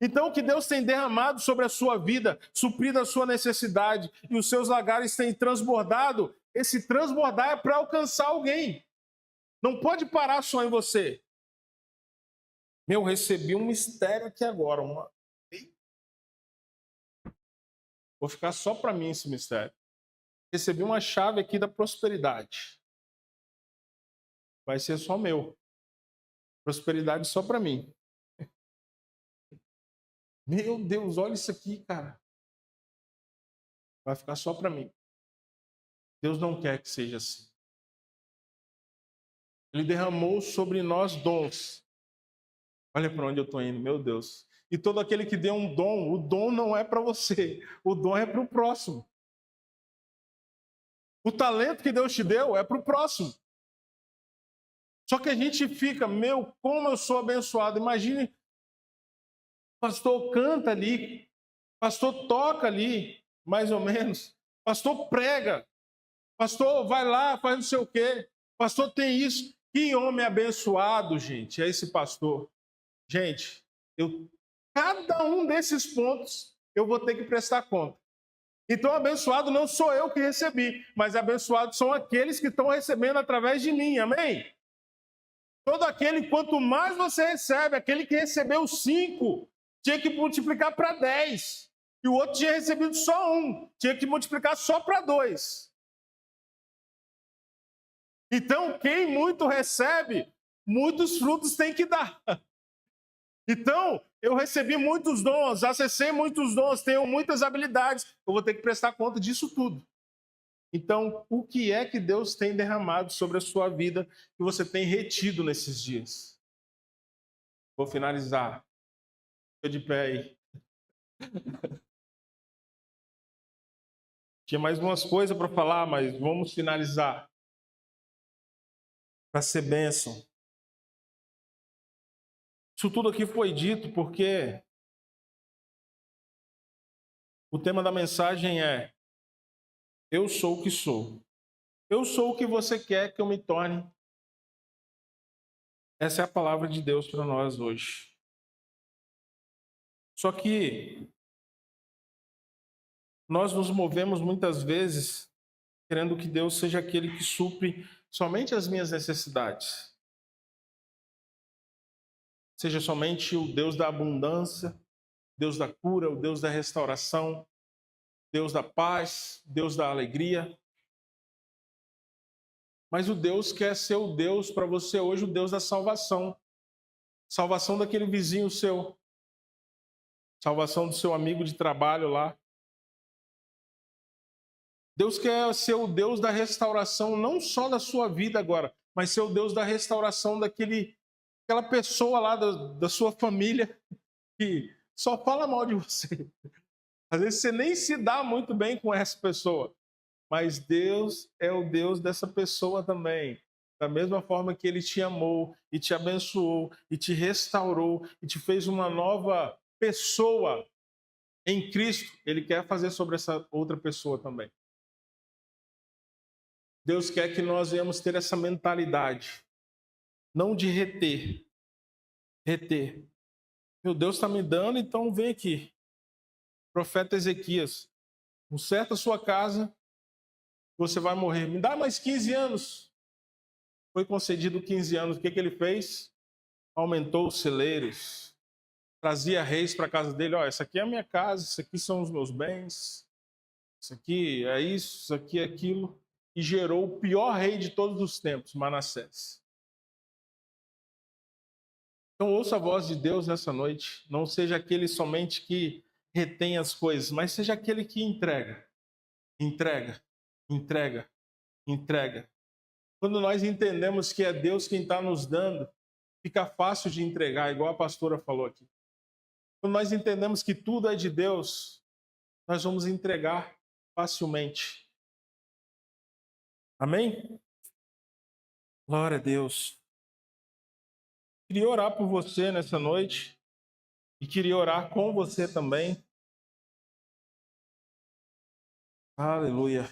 Então, o que Deus tem derramado sobre a sua vida, suprido a sua necessidade, e os seus lagares têm transbordado, esse transbordar é para alcançar alguém. Não pode parar só em você. Meu, recebi um mistério aqui agora. Vou ficar só para mim esse mistério. Recebi uma chave aqui da prosperidade. Vai ser só meu. Prosperidade só para mim. Meu Deus, olha isso aqui, cara. Vai ficar só para mim. Deus não quer que seja assim. Ele derramou sobre nós dons. Olha para onde eu estou indo, meu Deus. E todo aquele que deu um dom, o dom não é para você, o dom é para o próximo. O talento que Deus te deu é para o próximo. Só que a gente fica, meu, como eu sou abençoado. Imagine, pastor canta ali, pastor toca ali, mais ou menos. Pastor prega, pastor vai lá, faz não sei o quê. Pastor tem isso. Que homem abençoado, gente, é esse pastor. Gente, cada um desses pontos eu vou ter que prestar conta. Então, abençoado não sou eu que recebi, mas abençoados são aqueles que estão recebendo através de mim, amém? Todo aquele, quanto mais você recebe, aquele que recebeu 5, tinha que multiplicar para 10. E o outro tinha recebido só 1, tinha que multiplicar só para 2. Então, quem muito recebe, muitos frutos tem que dar. Então, eu recebi muitos dons, acessei muitos dons, tenho muitas habilidades. Eu vou ter que prestar conta disso tudo. Então, o que é que Deus tem derramado sobre a sua vida que você tem retido nesses dias? Vou finalizar. Fica de pé aí. Tinha mais umas coisas para falar, mas vamos finalizar. Para ser bênção. Isso tudo aqui foi dito porque o tema da mensagem é: eu sou o que sou. Eu sou o que você quer que eu me torne. Essa é a palavra de Deus para nós hoje. Só que nós nos movemos muitas vezes querendo que Deus seja aquele que supre somente as minhas necessidades. Seja somente o Deus da abundância, Deus da cura, o Deus da restauração, Deus da paz, Deus da alegria. Mas o Deus quer ser o Deus para você hoje, o Deus da salvação. Salvação daquele vizinho seu. Salvação do seu amigo de trabalho lá. Deus quer ser o Deus da restauração, não só da sua vida agora, mas ser o Deus da restauração daquela pessoa lá da sua família que só fala mal de você. Às vezes você nem se dá muito bem com essa pessoa, mas Deus é o Deus dessa pessoa também. Da mesma forma que Ele te amou e te abençoou e te restaurou e te fez uma nova pessoa em Cristo, Ele quer fazer sobre essa outra pessoa também. Deus quer que nós venhamos ter essa mentalidade, não de reter. Reter. Meu Deus está me dando, então vem aqui. Profeta Ezequias, conserta a sua casa, você vai morrer. Me dá mais 15 anos. Foi concedido 15 anos. O que ele fez? Aumentou os celeiros. Trazia reis para a casa dele. Ó, essa aqui é a minha casa, isso aqui são os meus bens. Isso aqui é isso aqui é aquilo. E gerou o pior rei de todos os tempos, Manassés. Então ouça a voz de Deus nessa noite. Não seja aquele somente que retém as coisas, mas seja aquele que entrega. Entrega, entrega, entrega. Quando nós entendemos que é Deus quem está nos dando, fica fácil de entregar, igual a pastora falou aqui. Quando nós entendemos que tudo é de Deus, nós vamos entregar facilmente. Amém? Glória a Deus. Queria orar por você nessa noite e queria orar com você também. Aleluia.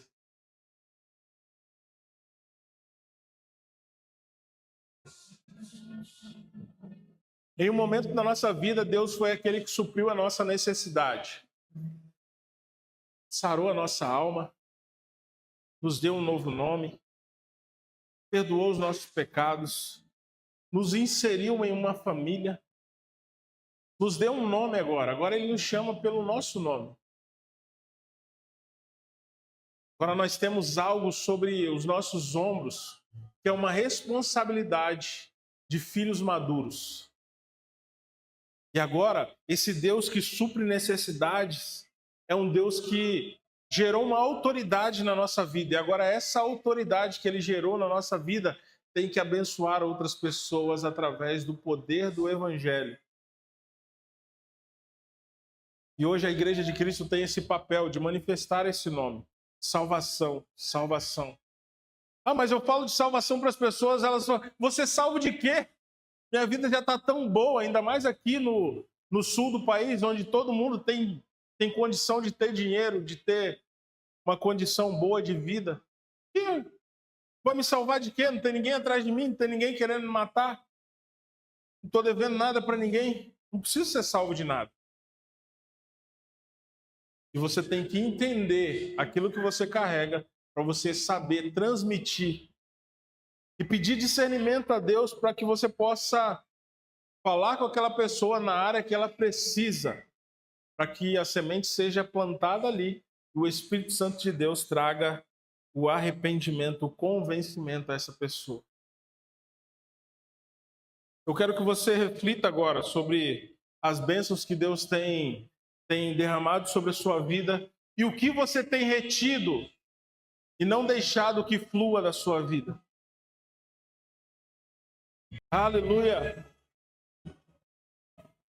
Em um momento da nossa vida, Deus foi aquele que supriu a nossa necessidade. Sarou a nossa alma, nos deu um novo nome, perdoou os nossos pecados, nos inseriu em uma família, nos deu um nome agora. Agora Ele nos chama pelo nosso nome. Agora nós temos algo sobre os nossos ombros, que é uma responsabilidade de filhos maduros. E agora, esse Deus que supre necessidades é um Deus que gerou uma autoridade na nossa vida. E agora essa autoridade que Ele gerou na nossa vida tem que abençoar outras pessoas através do poder do Evangelho. E hoje a Igreja de Cristo tem esse papel de manifestar esse nome. Salvação, salvação. Ah, mas eu falo de salvação para as pessoas, elas falam, você é salvo de quê? Minha vida já está tão boa, ainda mais aqui no sul do país, onde todo mundo tem condição de ter dinheiro, de ter uma condição boa de vida. E vai me salvar de quê? Não tem ninguém atrás de mim, não tem ninguém querendo me matar. Não estou devendo nada para ninguém. Não preciso ser salvo de nada. E você tem que entender aquilo que você carrega para você saber transmitir e pedir discernimento a Deus para que você possa falar com aquela pessoa na área que ela precisa, para que a semente seja plantada ali e o Espírito Santo de Deus traga o arrependimento, o convencimento a essa pessoa. Eu quero que você reflita agora sobre as bênçãos que Deus tem derramado sobre a sua vida e o que você tem retido e não deixado que flua da sua vida. Aleluia!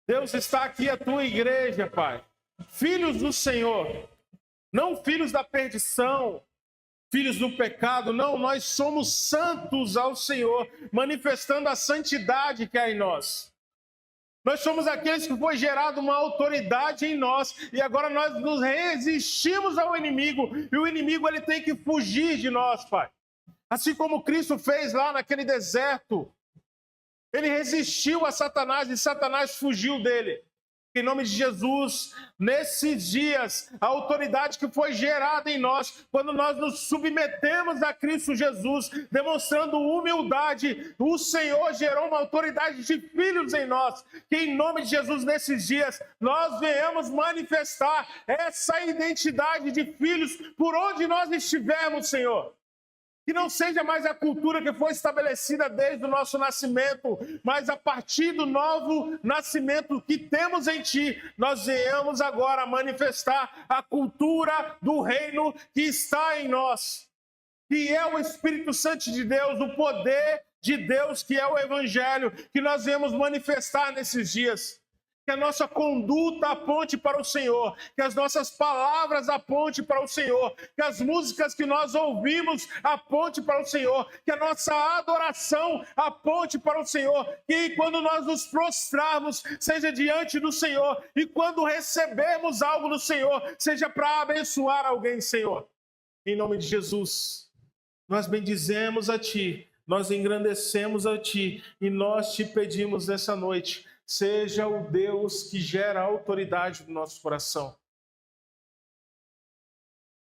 Deus está aqui, a tua igreja, Pai. Filhos do Senhor, não filhos da perdição, filhos do pecado, não, nós somos santos ao Senhor, manifestando a santidade que há em nós. Nós somos aqueles que foi gerado uma autoridade em nós e agora nós nos resistimos ao inimigo e o inimigo ele tem que fugir de nós, Pai. Assim como Cristo fez lá naquele deserto, ele resistiu a Satanás e Satanás fugiu dele. Em nome de Jesus, nesses dias, a autoridade que foi gerada em nós, quando nós nos submetemos a Cristo Jesus, demonstrando humildade, o Senhor gerou uma autoridade de filhos em nós, que em nome de Jesus, nesses dias, nós venhamos manifestar essa identidade de filhos por onde nós estivermos, Senhor. Que não seja mais a cultura que foi estabelecida desde o nosso nascimento, mas a partir do novo nascimento que temos em Ti, nós venhamos agora manifestar a cultura do reino que está em nós, que é o Espírito Santo de Deus, o poder de Deus, que é o Evangelho, que nós venhamos manifestar nesses dias. Que a nossa conduta aponte para o Senhor, que as nossas palavras aponte para o Senhor, que as músicas que nós ouvimos aponte para o Senhor, que a nossa adoração aponte para o Senhor, que quando nós nos prostrarmos, seja diante do Senhor, e quando recebermos algo do Senhor, seja para abençoar alguém, Senhor. Em nome de Jesus, nós bendizemos a Ti, nós engrandecemos a Ti, e nós Te pedimos nessa noite, seja o Deus que gera autoridade no nosso coração.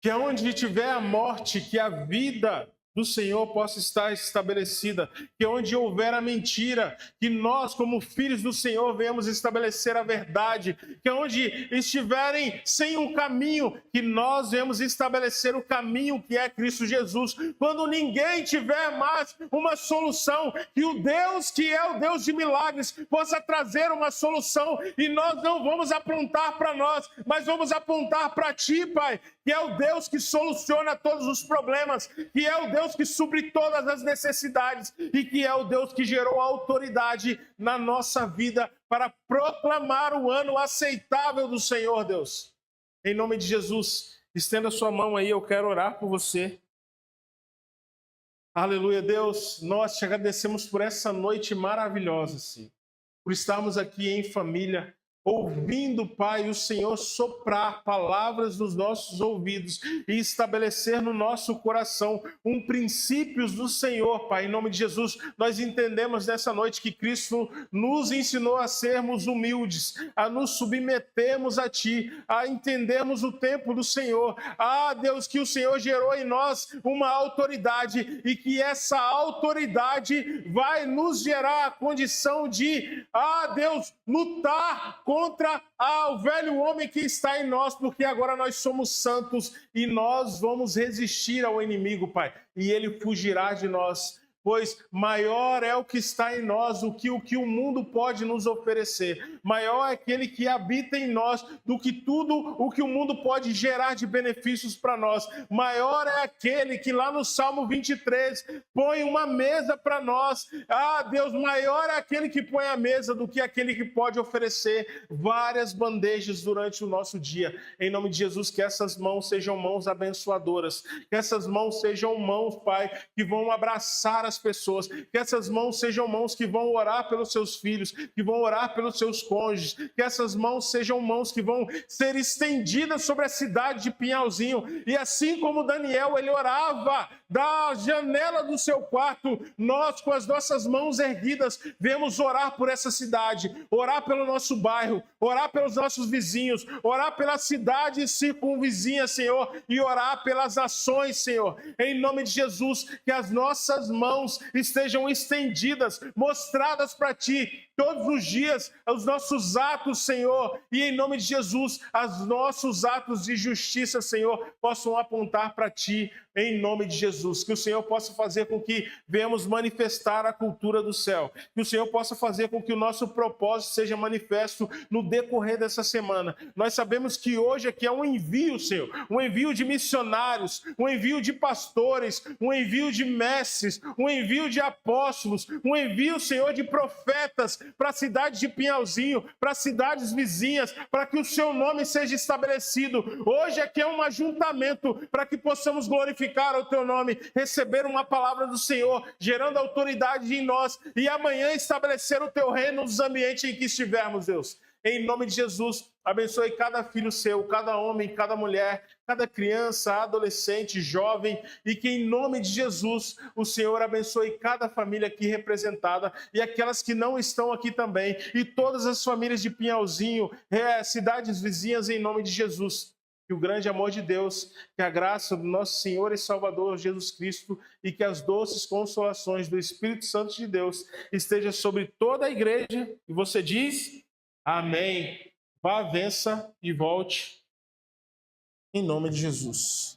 Que onde tiver a morte, que a vida do Senhor possa estar estabelecida. Que onde houver a mentira, que nós, como filhos do Senhor, venhamos estabelecer a verdade. Que onde estiverem sem um caminho, que nós venhamos estabelecer o caminho que é Cristo Jesus. Quando ninguém tiver mais uma solução, que o Deus que é o Deus de milagres possa trazer uma solução. E nós não vamos apontar para nós, mas vamos apontar para Ti, Pai, que é o Deus que soluciona todos os problemas, que é o Deus que supre todas as necessidades e que é o Deus que gerou autoridade na nossa vida para proclamar o ano aceitável do Senhor, Deus. Em nome de Jesus, estenda sua mão aí, eu quero orar por você. Aleluia, Deus, nós te agradecemos por essa noite maravilhosa, Senhor, por estarmos aqui em família, ouvindo, Pai, o Senhor soprar palavras nos nossos ouvidos e estabelecer no nosso coração princípios do Senhor, Pai. Em nome de Jesus, nós entendemos nessa noite que Cristo nos ensinou a sermos humildes, a nos submetermos a Ti, a entendermos o tempo do Senhor. Ah, Deus, que o Senhor gerou em nós uma autoridade e que essa autoridade vai nos gerar a condição de, Deus, lutar contra o velho homem que está em nós, porque agora nós somos santos e nós vamos resistir ao inimigo, Pai, e ele fugirá de nós. Pois maior é o que está em nós do que o mundo pode nos oferecer. Maior é aquele que habita em nós do que tudo o que o mundo pode gerar de benefícios para nós. Maior é aquele que lá no Salmo 23 põe uma mesa para nós. Deus, maior é aquele que põe a mesa do que aquele que pode oferecer várias bandejas durante o nosso dia. Em nome de Jesus, que essas mãos sejam mãos abençoadoras. Que essas mãos sejam mãos, Pai, que vão abraçar as pessoas, que essas mãos sejam mãos que vão orar pelos seus filhos, que vão orar pelos seus cônjuges, que essas mãos sejam mãos que vão ser estendidas sobre a cidade de Pinhalzinho, e assim como Daniel, ele orava da janela do seu quarto, nós com as nossas mãos erguidas, vemos orar por essa cidade, orar pelo nosso bairro, orar pelos nossos vizinhos, orar pela cidade circunvizinha, Senhor, e orar pelas nações, Senhor, em nome de Jesus, que as nossas mãos mãos estejam estendidas, mostradas para Ti todos os dias, os nossos atos, Senhor, e em nome de Jesus, os nossos atos de justiça, Senhor, possam apontar para Ti, em nome de Jesus. Que o Senhor possa fazer com que venhamos manifestar a cultura do céu. Que o Senhor possa fazer com que o nosso propósito seja manifesto no decorrer dessa semana. Nós sabemos que hoje aqui é um envio, Senhor, um envio de missionários, um envio de pastores, um envio de mestres, um envio de apóstolos, um envio, Senhor, de profetas para a cidade de Pinhalzinho, para as cidades vizinhas, para que o Seu nome seja estabelecido. Hoje aqui é um ajuntamento para que possamos glorificar o Teu nome, receber uma palavra do Senhor, gerando autoridade em nós, e amanhã estabelecer o Teu reino nos ambientes em que estivermos, Deus. Em nome de Jesus, abençoe cada filho Seu, cada homem, cada mulher, cada criança, adolescente, jovem, e que em nome de Jesus o Senhor abençoe cada família aqui representada e aquelas que não estão aqui também, e todas as famílias de Pinhalzinho, cidades vizinhas, em nome de Jesus. Que o grande amor de Deus, que a graça do nosso Senhor e Salvador Jesus Cristo e que as doces consolações do Espírito Santo de Deus esteja sobre toda a igreja. E você diz: amém. Vá, vença e volte em nome de Jesus.